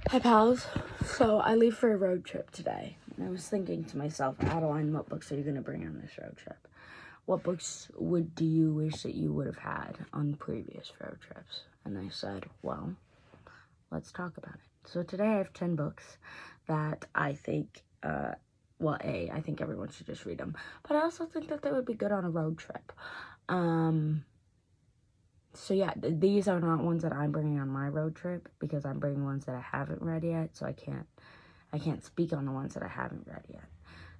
Hi pals, so I leave for a road trip today, and I was thinking to myself, Adeline, what books are you going to bring on this road trip? What books do you wish that you would have had on previous road trips? And I said, well, let's talk about it. So today I have 10 books that I think, I think everyone should just read them, but I also think that they would be good on a road trip. So yeah, these are not ones that I'm bringing on my road trip because I'm bringing ones that I haven't read yet, so I can't speak on the ones that I haven't read yet.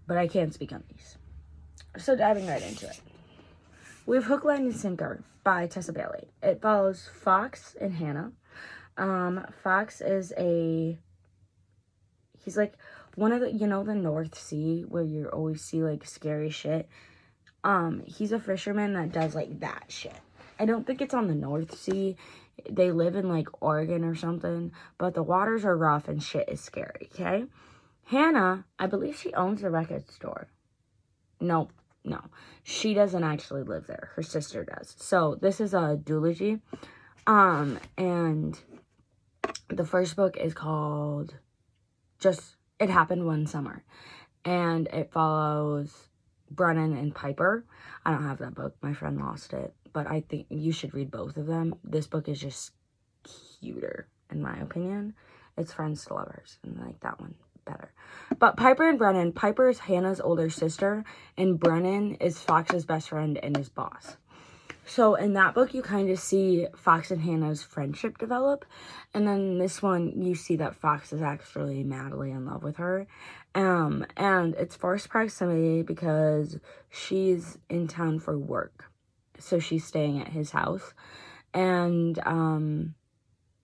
But I can speak on these. So diving right into it. We have Hook, Line, and Sinker by Tessa Bailey. It follows Fox and Hannah. Fox is he's like one of the, the North Sea where you always see like scary shit. He's a fisherman that does like that shit. I don't think it's on the North Sea. They live in like Oregon or something, but the waters are rough and shit is scary, okay? Hannah, I believe she owns a record store. No. She doesn't actually live there. Her sister does. So this is a duology. And the first book is called It Happened One Summer. And it follows Brennan and Piper. I don't have that book. My friend lost it. But I think you should read both of them. This book is just cuter, in my opinion. It's Friends to Lovers, and I like that one better. But Piper and Brennan, Piper is Hannah's older sister, and Brennan is Fox's best friend and his boss. So in that book, you kind of see Fox and Hannah's friendship develop. And then in this one, you see that Fox is actually madly in love with her. And it's forced proximity because she's in town for work. So she's staying at his house. And,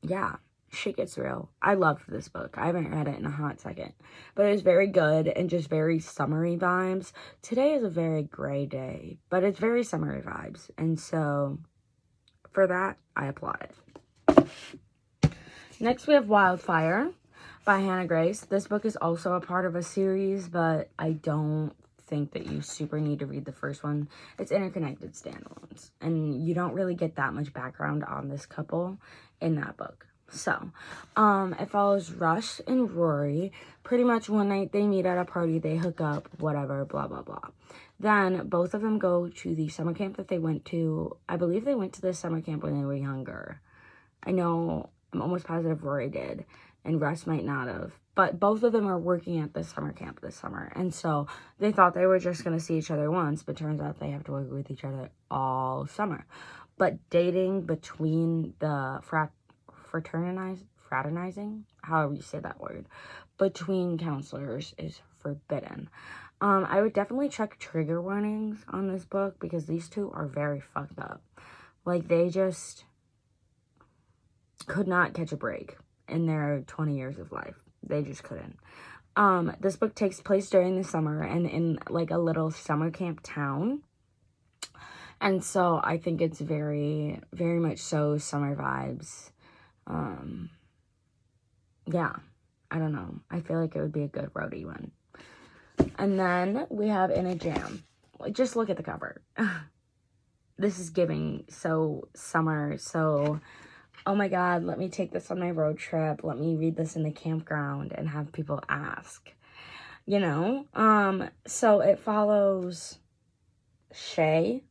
yeah, shit gets real. I loved this book. I haven't read it in a hot second. But it was very good and just very summery vibes. Today is a very gray day, but it's very summery vibes. And so, for that, I applaud it. Next, we have Wildfire by Hannah Grace. This book is also a part of a series, but I don't think that you super need to read the first one. It's interconnected standalones, and you don't really get that much background on this couple in that book. So, it follows Russ and Rory. Pretty much one night they meet at a party, they hook up, whatever, blah, blah, blah. Then both of them go to the summer camp that they went to. I believe they went to this summer camp when they were younger. I'm almost positive Rory did, and Russ might not have. But both of them are working at this summer camp this summer. And so they thought they were just going to see each other once, but turns out they have to work with each other all summer. But dating between the fraternizing, however you say that word, between counselors is forbidden. I would definitely check trigger warnings on this book because these two are very fucked up. Like, they just could not catch a break in their 20 years of life. They just couldn't. This book takes place during the summer and in like a little summer camp town. And so I think it's very, very much so summer vibes. Yeah, I don't know. I feel like it would be a good roadie one. And then we have In a Jam. Just look at the cover. This is giving so summer, so, oh my god, let me take this on my road trip. Let me read this in the campground and have people ask. So it follows Shay.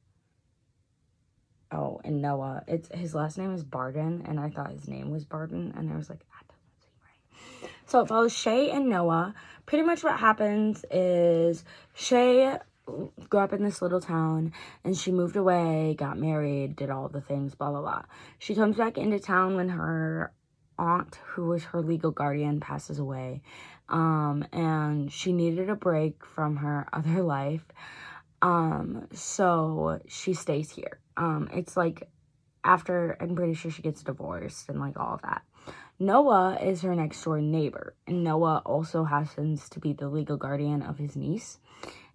Oh, and Noah. His last name is Barden, and I thought his name was Barden, and I was like, that doesn't seem right. So it follows Shay and Noah. Pretty much what happens is Shay grew up in this little town, and she moved away, got married, did all the things, blah, blah, blah. She comes back into town when her aunt, who was her legal guardian, passes away, and she needed a break from her other life, so she stays here. It's like after, I'm pretty sure she gets divorced and like all of that. Noah is her next door neighbor, and Noah also happens to be the legal guardian of his niece.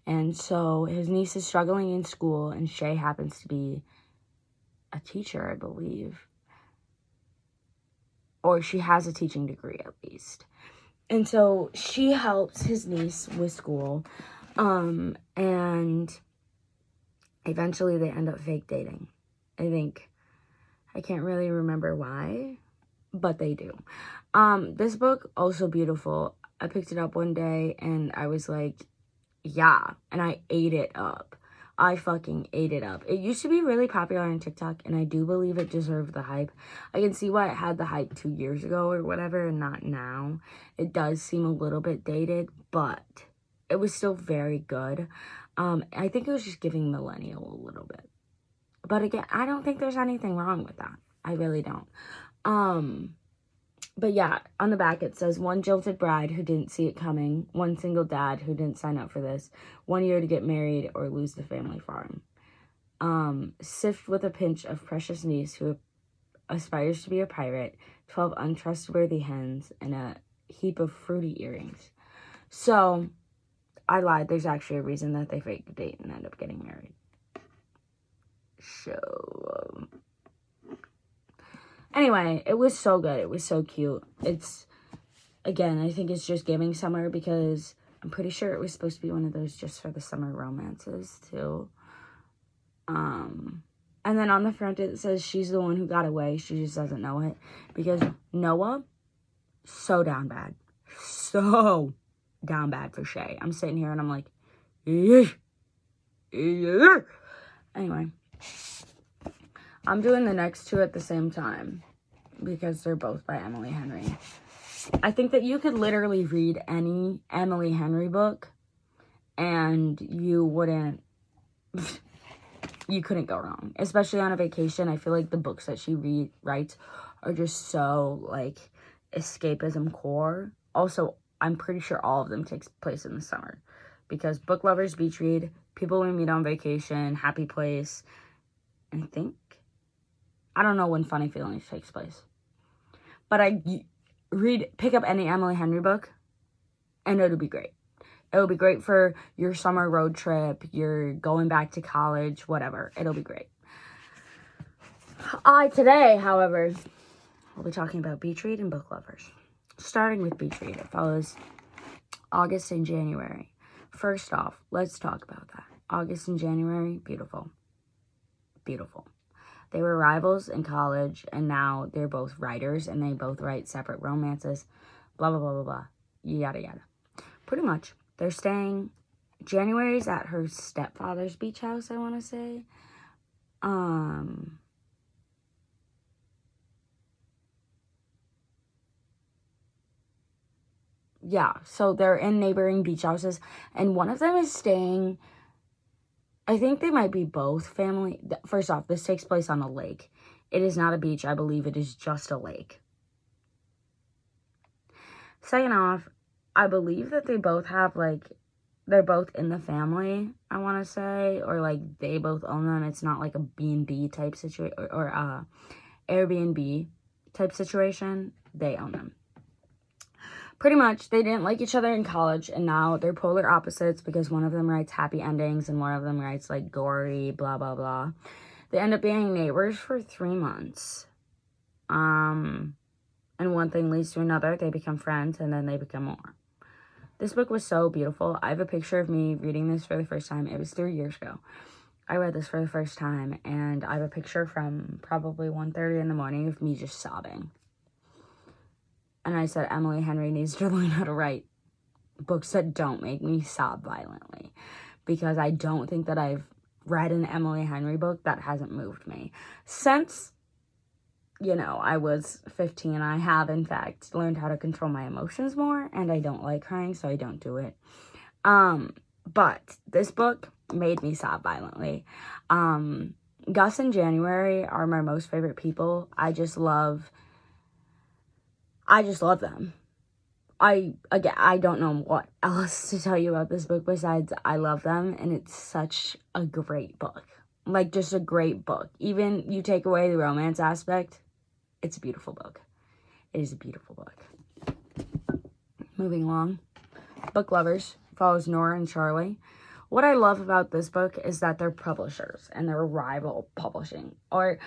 And so his niece is struggling in school, and Shay happens to be a teacher, I believe. Or she has a teaching degree, at least. And so she helps his niece with school. And eventually they end up fake dating. I can't really remember why, but they do. This book, also beautiful. I picked it up one day and I was like, yeah, and I ate it up. I fucking ate it up. It used to be really popular on TikTok, and I do believe it deserved the hype. I can see why it had the hype 2 years ago or whatever, and not now. It does seem a little bit dated, but it was still very good. I think it was just giving millennial a little bit. But again, I don't think there's anything wrong with that. I really don't. But yeah, on the back it says, one jilted bride who didn't see it coming, one single dad who didn't sign up for this, 1 year to get married or lose the family farm. Sift with a pinch of precious niece who aspires to be a pirate, 12 untrustworthy hens, and a heap of fruity earrings. So, I lied. There's actually a reason that they faked a date and end up getting married. So, anyway, it was so good. It was so cute. Again, I think it's just giving summer because I'm pretty sure it was supposed to be one of those just for the summer romances too. And then on the front it says she's the one who got away. She just doesn't know it. Because Noah, so down bad. So down bad for Shay. I'm sitting here and I'm like, yeah. Anyway. I'm doing the next two at the same time because they're both by Emily Henry. I think that you could literally read any Emily Henry book and you couldn't go wrong. Especially on a vacation. I feel like the books that she writes are just so, like, escapism core. Also, I'm pretty sure all of them takes place in the summer. Because Book Lovers Beach Read, People We Meet on Vacation, Happy Place, and I don't know when Funny Feelings takes place. But pick up any Emily Henry book, and it'll be great. It'll be great for your summer road trip, you're going back to college, whatever. It'll be great. Today, however, we'll be talking about Beach Read and Book Lovers. Starting with Beach Read, it follows August and January. First off, let's talk about that. August and January, beautiful. Beautiful. They were rivals in college, and now they're both writers, and they both write separate romances, blah, blah, blah, blah, blah, yada, yada. Pretty much. They're staying, January's at her stepfather's beach house, I want to say. Yeah, so they're in neighboring beach houses, and one of them is staying, I think they might be both family. First off, this takes place on a lake. It is not a beach. I believe it is just a lake. Second off, I believe that they both have, like, they're both in the family, I want to say. Or, like, they both own them. It's not, like, a B&B type situation. Or Airbnb type situation. They own them. Pretty much, they didn't like each other in college, and now they're polar opposites because one of them writes happy endings and one of them writes, like, gory, blah, blah, blah. They end up being neighbors for 3 months. And one thing leads to another. They become friends, and then they become more. This book was so beautiful. I have a picture of me reading this for the first time. It was 3 years ago. I read this for the first time, and I have a picture from probably 1:30 in the morning of me just sobbing. And I said, Emily Henry needs to learn how to write books that don't make me sob violently. Because I don't think that I've read an Emily Henry book that hasn't moved me. Since, I was 15, I have, in fact, learned how to control my emotions more. And I don't like crying, so I don't do it. But this book made me sob violently. Gus and January are my most favorite people. I just love them. I don't know what else to tell you about this book besides I love them, and it's such a great book. Like, just a great book. Even you take away the romance aspect, it's a beautiful book. It is a beautiful book. Moving along. Book Lovers follows Nora and Charlie. What I love about this book is that they're publishers, and they're rival publishing. I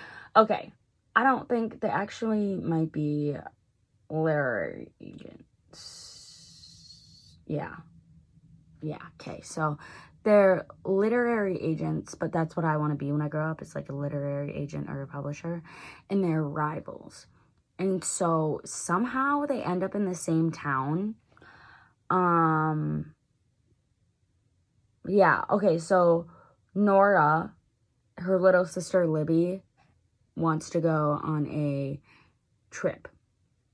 don't think they actually might be literary agents. Yeah, okay. So they're literary agents, but that's what I want to be when I grow up. It's like a literary agent or a publisher. And they're rivals. And so somehow they end up in the same town. Yeah, okay, so Nora, her little sister Libby, wants to go on a trip,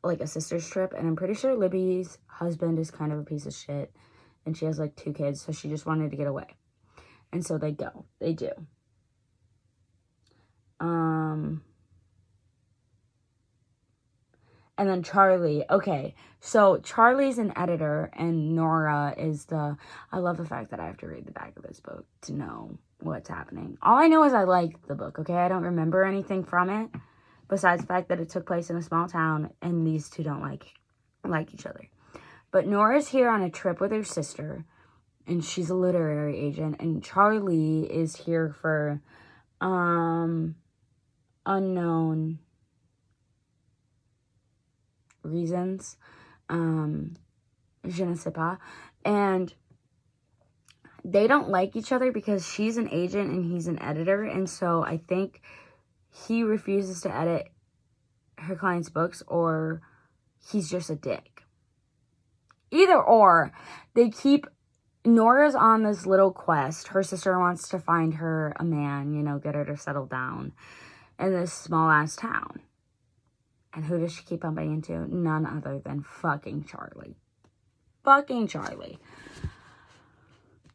like a sister's trip, and I'm pretty sure Libby's husband is kind of a piece of shit, and she has like 2 kids, so she just wanted to get away. And so they do. And then Charlie. Okay, so Charlie's an editor, and Nora is the... I love the fact that I have to read the back of this book to know what's happening. All I know is I like the book, okay? I don't remember anything from it, besides the fact that it took place in a small town, and these two don't like each other. But Nora's here on a trip with her sister, and she's a literary agent, and Charlie is here for, unknown reasons, je ne sais pas, and they don't like each other because she's an agent and he's an editor, and so I think he refuses to edit her client's books, or he's just a dick. Either or, they keep... Nora's on this little quest. Her sister wants to find her a man, you know, get her to settle down in this small-ass town. And who does she keep bumping into? None other than fucking Charlie. Fucking Charlie.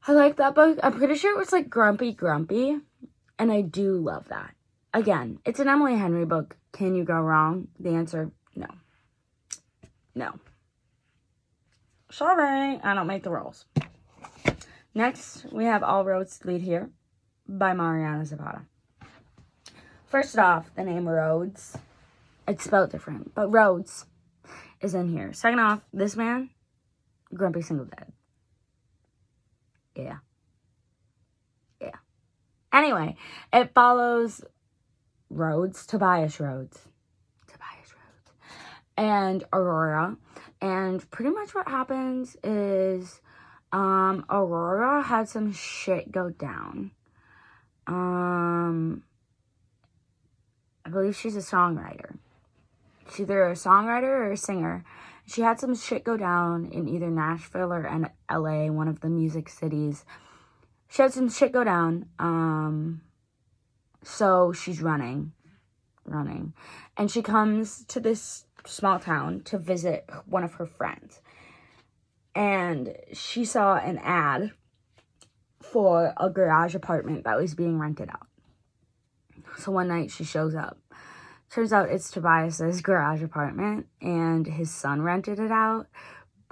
I like that book. I'm pretty sure it was like Grumpy. And I do love that. Again, it's an Emily Henry book. Can you go wrong? The answer, no. No. Sorry, I don't make the rules. Next, we have All Roads Lead Here by Mariana Zapata. First off, the name Rhodes. It's spelled different, but Rhodes is in here. Second off, this man, grumpy single dad. Yeah. Anyway, it follows Tobias Rhodes, and Aurora. And pretty much what happens is Aurora had some shit go down. I believe she's a songwriter. She's either a songwriter or a singer. She had some shit go down in either Nashville or LA, one of the music cities. She had some shit go down. So she's running. And she comes to this small town to visit one of her friends. And she saw an ad for a garage apartment that was being rented out. So one night she shows up. Turns out it's Tobias's garage apartment, and his son rented it out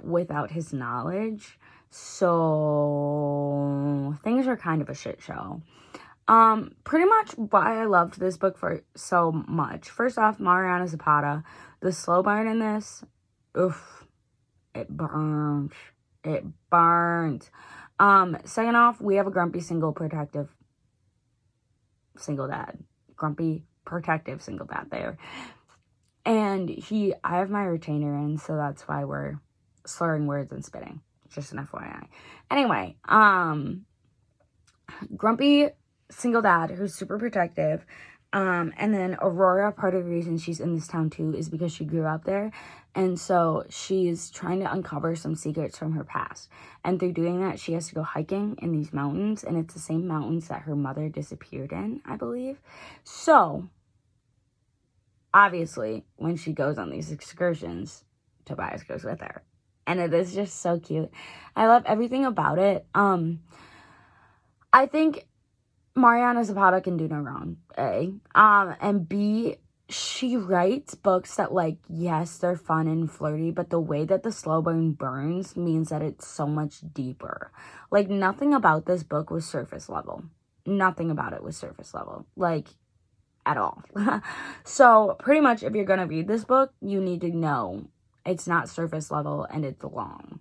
without his knowledge. So things are kind of a shit show. Pretty much why I loved this book for so much. First off, Mariana Zapata, the slow burn in this, oof, it burns. Second off, we have a grumpy single dad. Grumpy protective single dad there. And I have my retainer in, so that's why we're slurring words and spitting. Just an FYI. Anyway, grumpy single dad who's super protective. And then Aurora, part of the reason she's in this town too is because she grew up there. And so she's trying to uncover some secrets from her past. And through doing that, she has to go hiking in these mountains. And it's the same mountains that her mother disappeared in, I believe. So, obviously, when she goes on these excursions, Tobias goes with her. And it is just so cute. I love everything about it. I think Mariana Zapata can do no wrong, A. And B, she writes books that, like, yes, they're fun and flirty, but the way that the slow burn burns means that it's so much deeper. Like, nothing about this book was surface level. Nothing about it was surface level. Like, at all. So, pretty much, if you're gonna read this book, you need to know it's not surface level and it's long.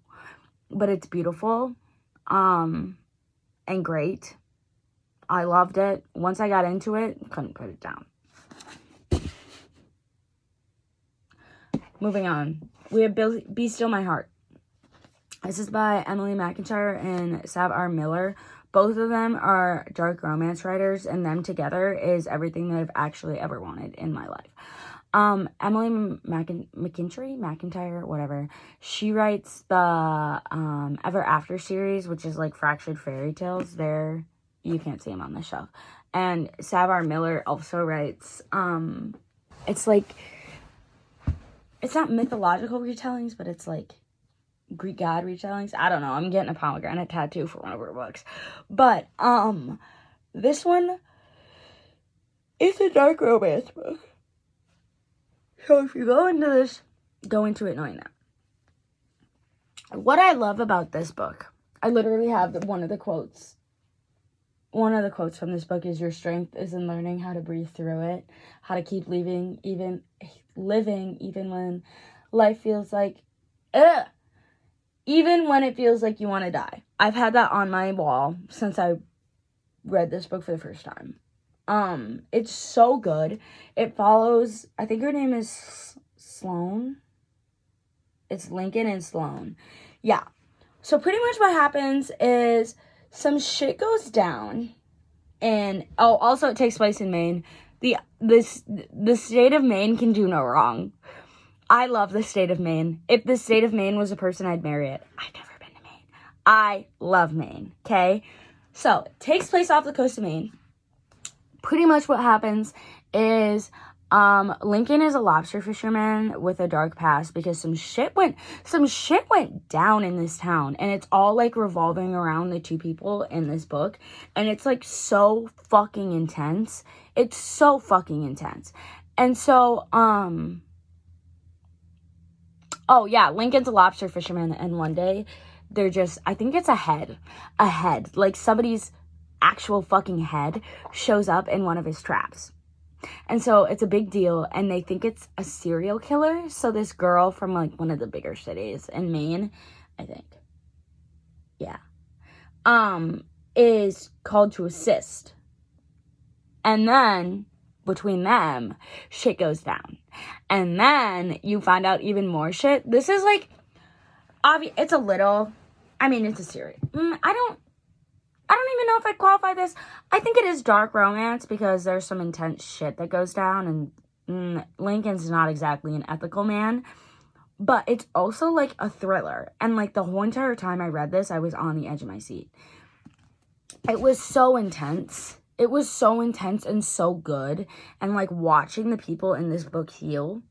But it's beautiful, and great. I loved it. Once I got into it, couldn't put it down. Moving on. We have Be Still My Heart. This is by Emily McIntyre and Sav R. Miller. Both of them are dark romance writers, and them together is everything that I've actually ever wanted in my life. Emily McIntyre, whatever. She writes the Ever After series, which is like Fractured Fairy Tales. There, you can't see him on the shelf. And Savar Miller also writes, it's like, it's not mythological retellings, but it's like Greek god retellings. I don't know. I'm getting a pomegranate tattoo for one of her books. But, this one is a dark romance book. So if you go into this, go into it knowing that. What I love about this book, I literally have one of the quotes. One of the quotes from this book is, your strength is in learning how to breathe through it, how to keep living even when life feels like, even when it feels like you want to die. I've had that on my wall since I read this book for the first time. It's so good. It follows, I think her name is Sloane. It's Lincoln and Sloane. Yeah. So pretty much what happens is some shit goes down, and also it takes place in Maine. The state of Maine can do no wrong. I love the state of Maine. If the state of Maine was a person, I'd marry it. I've never been to Maine. I love Maine. Okay. So it takes place off the coast of Maine. Pretty much what happens is Lincoln is a lobster fisherman with a dark past because some shit went down in this town, and it's all like revolving around the two people in this book, and it's like so fucking intense. It's so fucking intense. And so oh yeah, Lincoln's a lobster fisherman, and one day they're just, I think it's a head, like somebody's actual fucking head shows up in one of his traps. And so it's a big deal, and they think it's a serial killer. So this girl from like one of the bigger cities in Maine, I think, yeah, is called to assist. And then between them, shit goes down. And then you find out even more shit. This is like, it's a little, it's a series. I don't even know if I'd qualify this. I think it is dark romance because there's some intense shit that goes down, and Lincoln's not exactly an ethical man, but it's also like a thriller. And like the whole entire time I read this, I was on the edge of my seat. It was so intense. It was so intense and so good. And like watching the people in this book heal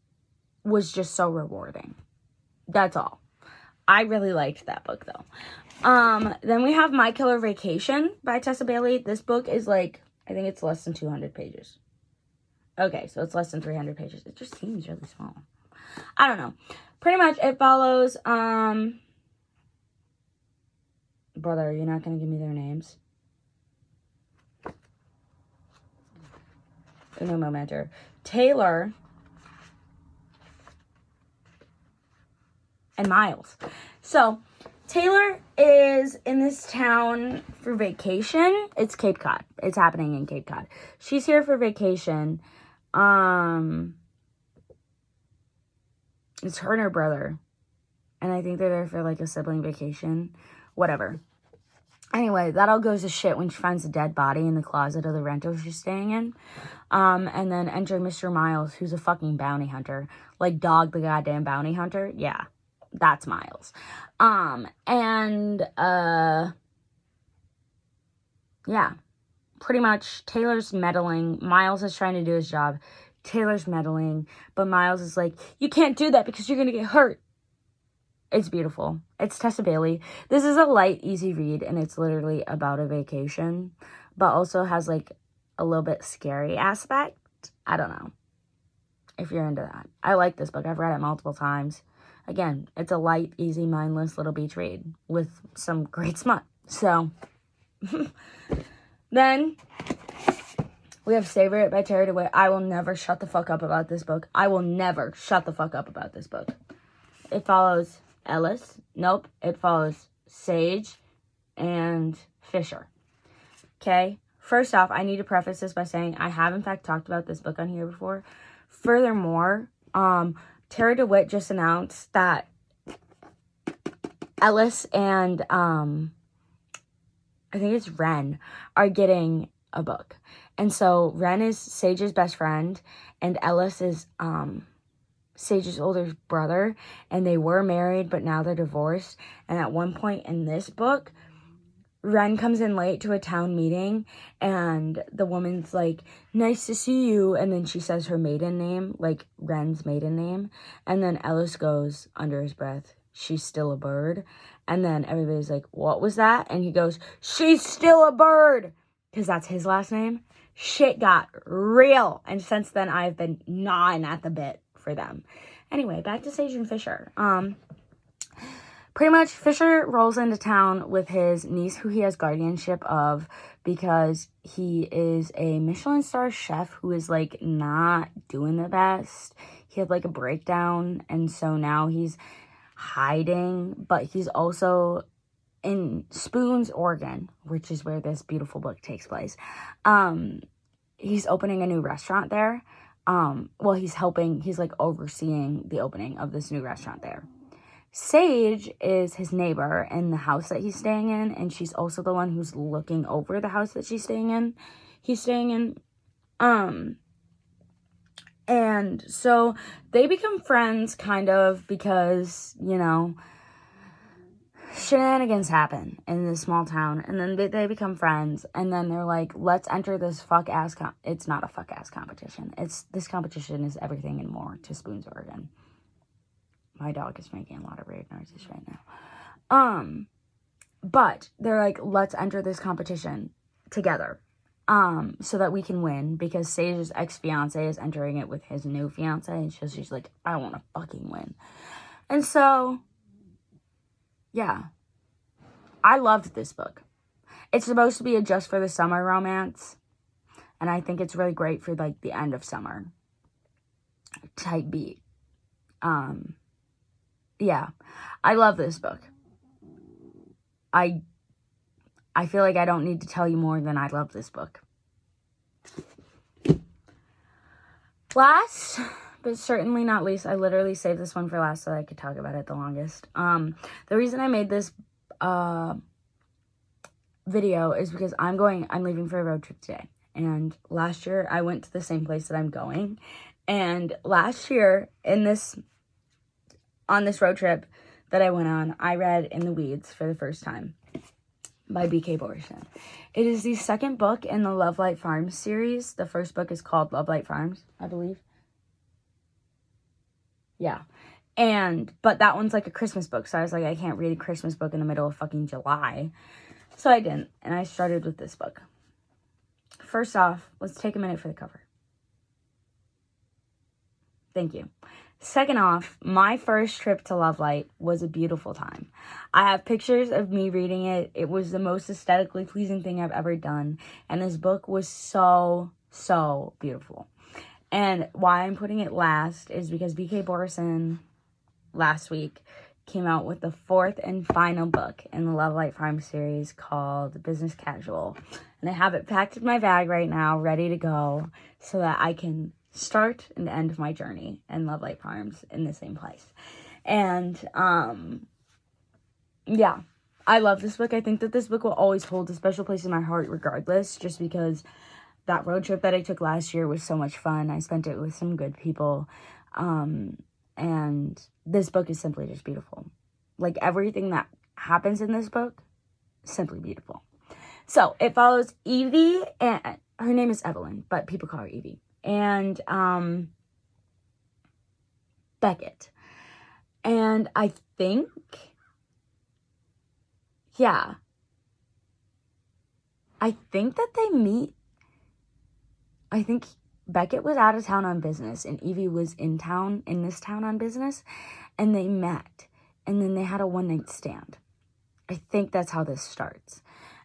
was just so rewarding. That's all. I really liked that book though. Then we have My Killer Vacation by Tessa Bailey. This book is like, I think it's less than 200 pages. Okay, so it's less than 300 pages. It just seems really small. I don't know. Pretty much it follows, brother, you're not going to give me their names? No momento. Taylor and Miles. So Taylor is in this town for vacation. It's Cape Cod. It's happening in Cape Cod. She's here for vacation. It's her and her brother. And I think they're there for like a sibling vacation. Whatever. Anyway, that all goes to shit when she finds a dead body in the closet of the rental she's staying in. And then enter Mr. Miles, who's a fucking bounty hunter. Like Dog the goddamn bounty hunter. Yeah. That's Miles. Yeah, pretty much Taylor's meddling. Miles is trying to do his job. Taylor's meddling, but Miles is like, you can't do that because you're going to get hurt. It's beautiful. It's Tessa Bailey. This is a light, easy read, and it's literally about a vacation, but also has like a little bit scary aspect. I don't know if you're into that. I like this book. I've read it multiple times. Again, it's a light, easy, mindless little beach read with some great smut. So, then we have Savor It by Tara DeWitt. I will never shut the fuck up about this book. I will never shut the fuck up about this book. It follows Ellis. Nope. It follows Sage and Fisher. Okay? First off, I need to preface this by saying I have, in fact, talked about this book on here before. Furthermore, Tara DeWitt just announced that Ellis and I think it's Ren are getting a book. And so Ren is Sage's best friend, and Ellis is Sage's older brother, and they were married, but now they're divorced. And at one point in this book, Ren comes in late to a town meeting, and the woman's like, nice to see you, and then she says her maiden name, like Ren's maiden name, and then Ellis goes under his breath, she's still a bird. And then everybody's like, what was that? And he goes, she's still a bird, because that's his last name. Shit got real, and since then I've been gnawing at the bit for them. Anyway, back to Sage and Fisher. Pretty much, Fisher rolls into town with his niece, who he has guardianship of, because he is a Michelin star chef who is, like, not doing the best. He had, like, a breakdown, and so now he's hiding, but he's also in Spoons, Oregon, which is where this beautiful book takes place. He's opening a new restaurant there. Well, he's, like, overseeing the opening of this new restaurant there. Sage is his neighbor in the house that he's staying in, and she's also the one who's looking over the house that he's staying in. And so they become friends, kind of, because, you know, shenanigans happen in this small town, and then they become friends, and then they're like, let's enter this it's not a fuck-ass competition. This competition is everything and more to Spoons, Oregon. My dog is making a lot of weird noises right now. But they're like, let's enter this competition together, so that we can win, because Sage's ex-fiance is entering it with his new fiance, and so she's like, I want to fucking win. And so, yeah. I loved this book. It's supposed to be a just for the summer romance, and I think it's really great for, like, the end of summer type beat. Yeah, I love this book. I feel like I don't need to tell you more than I love this book. Last, but certainly not least, I literally saved this one for last so I could talk about it the longest. The reason I made this video is because I'm leaving for a road trip today. And last year I went to the same place that I'm going. And last year on this road trip that I went on, I read In the Weeds for the first time by B.K. Borson. It is the second book in the Love Light Farms series. The first book is called Love Light Farms, I believe. Yeah. But that one's like a Christmas book, so I was like, I can't read a Christmas book in the middle of fucking July. So I didn't, and I started with this book. First off, let's take a minute for the cover. Thank you. Second off, my first trip to Love Light was a beautiful time. I have pictures of me reading it. It was the most aesthetically pleasing thing I've ever done. And this book was so, so beautiful. And why I'm putting it last is because B.K. Borson last week came out with the fourth and final book in the Love Light Farm series called Business Casual. And I have it packed in my bag right now, ready to go, so that I can start and end my journey in Love Light Farms in the same place. And, yeah, I love this book. I think that this book will always hold a special place in my heart regardless, just because that road trip that I took last year was so much fun. I spent it with some good people. And this book is simply just beautiful. Like, everything that happens in this book, simply beautiful. So, it follows Evie, and her name is Evelyn, but people call her Evie. And Beckett. And I think, yeah, I think that they meet. I think Beckett was out of town on business, and Evie was in this town on business, and they met, and then they had a one-night stand. I think that's how this starts.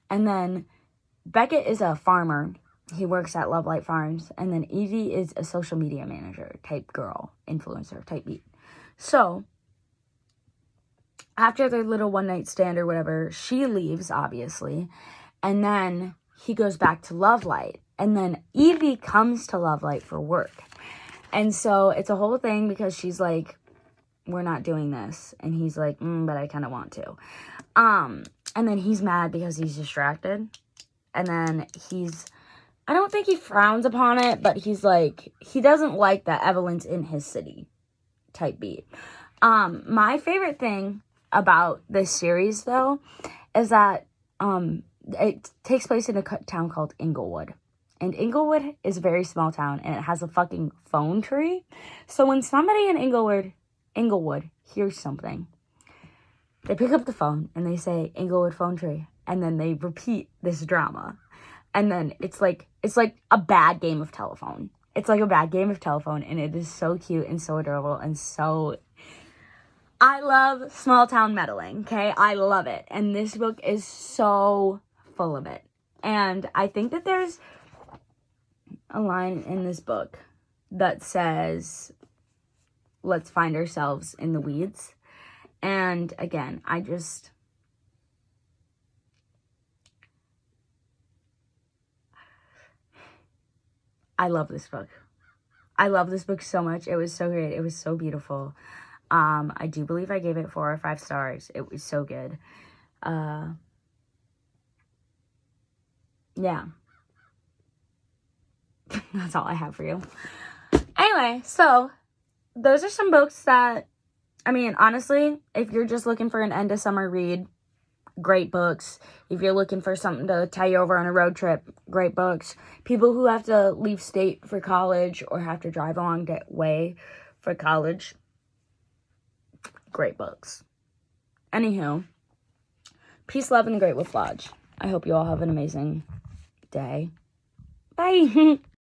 And then Beckett is a farmer. He works at Love Light Farms, and then Evie is a social media manager type girl, influencer type beat. So, after their little one-night stand or whatever, she leaves, obviously, and then he goes back to Love Light, and then Evie comes to Love Light for work. And so, it's a whole thing because she's like, we're not doing this, and he's like, but I kind of want to. And then he's mad because he's distracted, and then he's I don't think he frowns upon it, but he's like, he doesn't like that Evelyn's in his city type beat. My favorite thing about this series, though, is that it takes place in a town called Inglewood. And Inglewood is a very small town, and it has a fucking phone tree. So when somebody in Inglewood hears something, they pick up the phone and they say, Inglewood phone tree. And then they repeat this drama. And then it's like a bad game of telephone. It's like a bad game of telephone, and it is so cute and so adorable and so... I love small town meddling, okay? I love it. And this book is so full of it. And I think that there's a line in this book that says, let's find ourselves in the weeds. And again, I love this book. I love this book so much. It was so great. It was so beautiful. I do believe I gave it 4 or 5 stars. It was so good. Yeah. That's all I have for you. Anyway, so those are some books that, I mean, honestly, if you're just looking for an end of summer read, great books. If you're looking for something to tie you over on a road trip, great books. People who have to leave state for college or have to drive a long way for college, great books. Anywho, peace, love, and the Great Wolf Lodge. I hope you all have an amazing day. Bye.